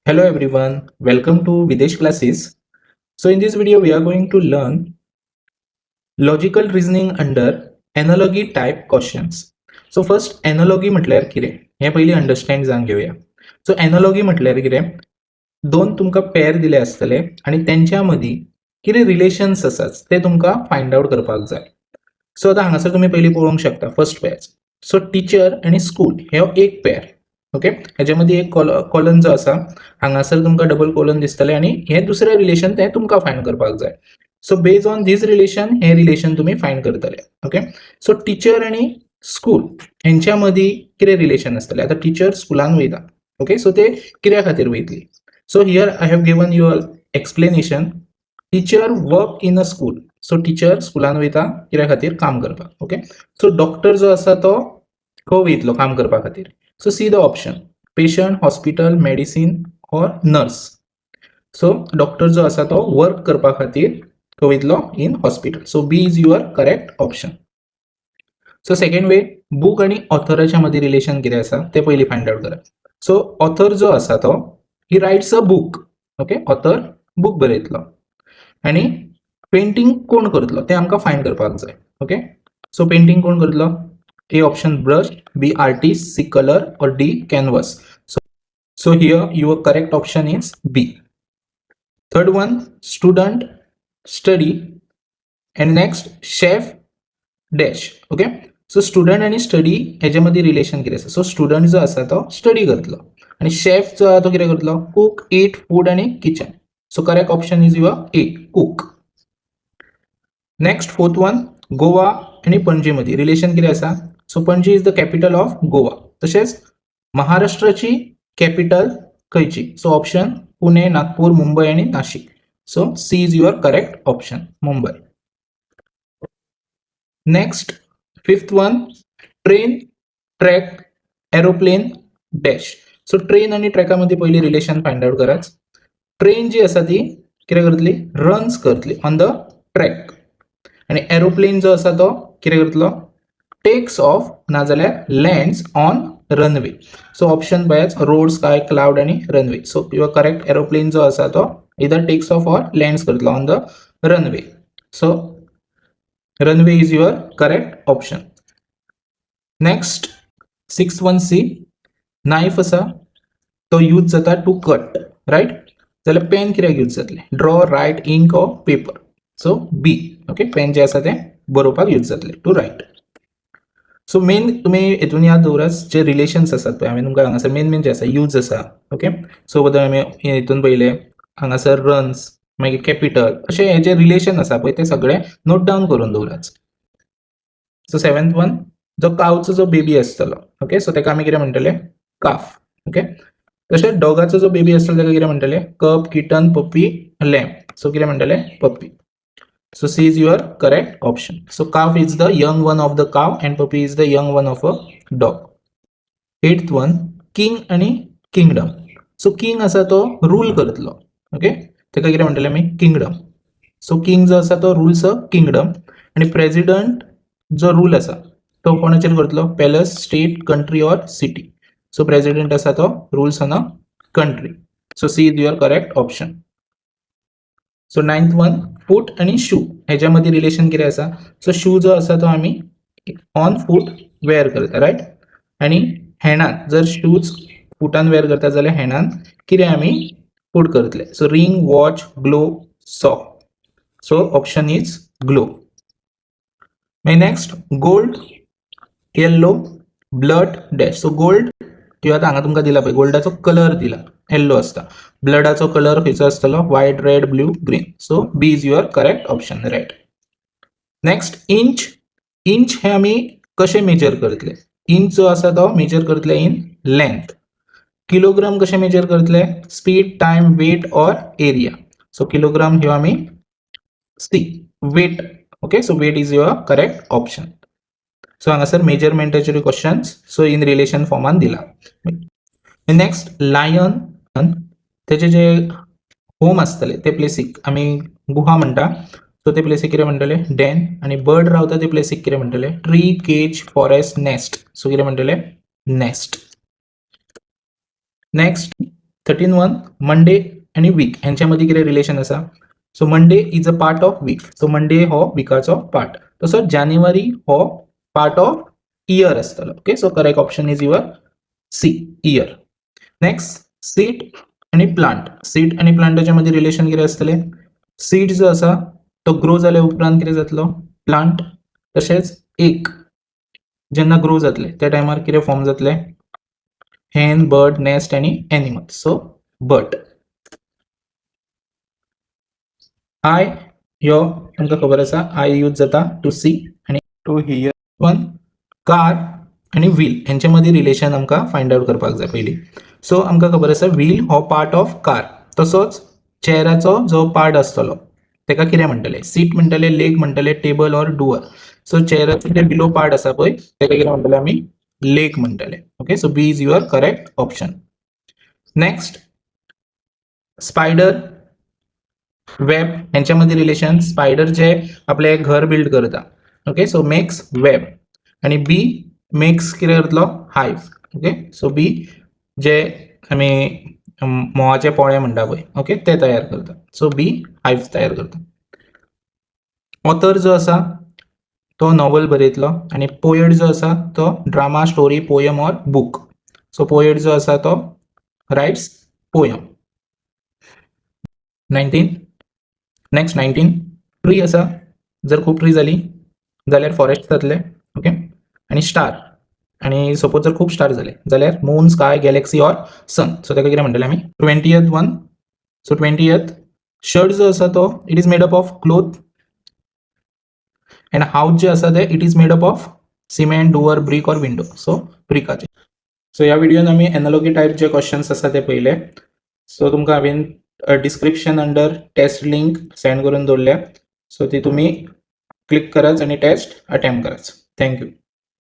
Hello everyone, welcome to Videsh classes. So in this video we are going to learn logical reasoning under analogy type questions. So first analogy म्हटल्यार कितें हे पयली understand जावन घेवया. So analogy म्हटल्यार कितें दोन तुमकां पेर दिले आसतले आनी तेंच्या मदीं कितें रिलेशन्स आसात ते तुमकां फायंड आउट करपाक जाय. सो आतां हांगासर तुमी पयलीं पळोवंक शकता फर्स्ट पेर. सो टीचर आनी स्कूल हे एक पेर. ओके, हेच्या मदीं एक कॉलन जो आसा हांगासर तुमकां डबल कॉलन दिसतले आनी हे दुसरें रिलेशन ते तुमकां फायंड करपाक जाय. So base on this relation हे रिलेशन तुम्ही फायंड करतले. ओके, सो टीचर आणि स्कूल हेंच्या मदीं कितें रिलेशन आसतलें. आता टीचर स्कुलान वयता. ओके, सो ते कित्या खातीर वयतली. So here I have given your explanation. Teacher work in a school. So teacher स्कुलान वयता कित्या खातीर काम करपाक. ओके, सो डॉक्टर जो आसा तो खंय वयतलो काम करपा खातीर. So see the option patient, hospital, medicine और नर्स. सो डॉक्टर जो आसा तो वर्क करपा खातीर खंय वयतलो in hospital. So B is your correct option. So second way book आणि ऑथराच्या मध्ये रिलेशन कितें आसा ते पयलीं फायंड आउट करा. सो ऑथर जो आसा तो he writes a book. Okay, author book बरयतलो आनी पेंटिंग कोण करतलो ते आमकां फायंड करपाक जाय. ओके, सो पेंटिंग कोण करतलो. A option brush, B artist, C colour और D canvas. So here your correct option is B. Third one, student study and next chef dash. Okay, so student आणि study ह्याच्यामध्ये relation कितें आसा. So student जो आसा तो study करतलो आणि शेफ जो आसा तो कितें करतलो कुक, ईट, फूड आणि kitchen. So correct option is your A, cook. Next fourth one, Goa आणि पणजी मध्ये रिलेशन कितें आसा. So Panaji is the capital of Goa. तशेंच महाराष्ट्राची कॅपिटल खंयची. सो ऑप्शन पुणे, नागपूर, मुंबई आणि Nashik. So C is your correct option, Mumbai. Next fifth one, train, track, aeroplane dash. So train आणि ट्रॅकामध्ये पयली रिलेशन फायंड आउट कराच. ट्रेन जी आसा ती कितें करतली रन्स करतली ऑन द ट्रॅक आणि एरोप्लेन जो आसा तो कितें करतलो टेक्स ऑफ नाजाल्यार lands on runway. So option बयाच रोड, स्काय, क्लाउड आणि runway. So your correct aeroplane जो आसा तो इधर टेक्स ऑफ ऑर लँड्स करतलो on the runway. So runway is your correct option. Next 6(1)C, knife आसा तो यूज जाता टू कट, राईट. जाल्यार पेन कित्याक यूज जातले draw, write, ink or paper. So B. Okay, pen जे आसा ते बरोवपाक यूज जातले टू रायट. सो मेन तुम्ही हेतून याद दवरात जे रिलेशन्स आसात पळय हांवें तुमकां हांगासर मेन जे आसा यूज आसा. ओके, सो बद्दल आमी हेतून पयले हांगासर रन्स मागीर कॅपिटल अशें हे जे रिलेशन आसा पळय ते सगळे नोट डावन करून दवरात. सो सेवेंथ वन, जो कावचो जो बेबी आसतलो. ओके, सो तेका आमी कितें म्हणटले काफ. ओके, तशेंच डॉगाचो जो बेबी आसतलो तेका कितें म्हणटले कप, किटन, पप्पी, लॅम्प. सो कितें म्हणटले पप्पी. So C is your correct option. So calf is the young one of the cow and puppy is the young one of a dog. Eighth one, king आणि kingdom. So king असा तो rule करतलो. Okay, तेका कितें म्हणटले आमी kingdom. So king जो आसा तो रुल्स अ किंगडम आणि प्रेसिडेंट जो रूल आसा तो कोणाचेर करतलो पॅलस, स्टेट, कंट्री और सिटी. सो प्रेसिडेंट आसा तो rules on a country. So C is your correct option. So ninth one, foot आणि शू ह्याच्यामध्ये रिलेशन कितें आसा. सो शू जो आसा तो आमी ऑन फूट वेअर करता, राईट. आणि हँडान जर शूज फुटान वेअर करता जाल्यार हँडान कितें आमी फूट करतले. So ring, watch, glove, sock. So option is glove. मागीर next gold, yellow, blood dash. So gold किंवा हांगा तुमकां दिला पळय गोल्डाचो कलर दिला येल्लो आसता. ब्लडाचो कलर खंयचो आसतलो white, red, blue, green. So B is your correct option, right. Next inch. Inch हे आमी कशें मेजर करतले. इंच जो आसा तो मेजर करतले इन लेंथ. किलोग्राम कशें मेजर करतले स्पीड, टाइम, वेट और एरिया. सो किलोग्राम ह्यो आमी C weight. Okay, so weight is your correct option. So हांगासर मेजरमेंटाचे क्वेश्चन्स सो इन रिलेशन फॉर्मान दिला. नेक्स्ट लायन, त्याचे जे होम आसतले ते प्लेसीक आमी गुहा म्हणटा. सो ते प्लेसीक कितें म्हणटले डेन. आणि बर्ड रावता ते प्लेसीक कितें म्हणटले tree, cage, forest, nest. So कितें म्हणटले नेस्ट. नेक्स्ट 13.1 मंडे आणि वीक यांच्यामध्ये कितें रिलेशन आसा. So Monday is a part of week. So Monday हो विकाचो पार्ट. तसोच जानेवारी हो पार्ट ऑफ इयर आसतलो. Okay, so correct option is your C, year. Next, seed आणि प्लांट. सीड आणि प्लांटाच्या मध्ये रिलेशन कितें आसतलें. सीड जो आसा तो ग्रो जाल्या उपरांत कितें जातलो, प्लांट. तशेंच एक जेन्ना ग्रो जातले त्या टायमार कितें फॉर्म जातले, hen, bird, nest आणि animal. So bird. आय ह्यो आमकां खबर आसा, आय यूज जाता टू सी आणि टू हियर. वन कार आणि व्हील यांच्या मध्ये रिलेशन आमकां फायंड आउट करपाक जाय पयलीं. सो आमकां खबर आसा व्हील हो पार्ट ऑफ कार. तसोच चेअराचो जो पार्ट आसतलो तेका कितें म्हणटले, सीट म्हणटले, लेग म्हणटले, टेबल ऑर डुअर. सो चेअराचो जे बिलो पार्ट आसा पळय तेका कितें म्हणटले आमी, लेग म्हणटले. Okay, so B is your correct option. Next, spider, web यांच्यामध्ये रिलेशन. स्पायडर जे आपले घर बिल्ड करता. Okay, so makes web. आणि बी मेक्स कितें करतलो, हायव. ओके, सो बी जे आमी मोवाचे पोळे म्हणटा पळय, ओके, ते तयार करता. सो बी हायव तयार करता. ऑथर जो आसा तो नॉवल बरयतलो आणि पोएट जो आसा तो drama, story, poem or book. So poet जो आसा तो रायट्स पोयम. 19. नेक्स्ट 19, ट्री आसा. जर खूप ट्री जाली जाल्यार फॉरेस्ट जातले. ओके, आणि स्टार. आणि सपोज जर खूप स्टार झाले जाल्यार moon, sky, galaxy or sun. So ताका कितें म्हणटले आमी. 20th one. So 20th, shirt जो आसा तो it is made up of cloth. And house जे आसा ते it is made up of cement, door, brick or window. So ब्रिकाचे. सो ह्या व्हिडिओन आमी एनालॉगी टायप जे क्वेश्चन्स आसा ते पयले. सो तुमकां हांवेन description under test link send करून दवरल्या. सो ती तुम्ही क्लिक कराच आणि टेस्ट अटेम्प्ट कराच. थँक्यू.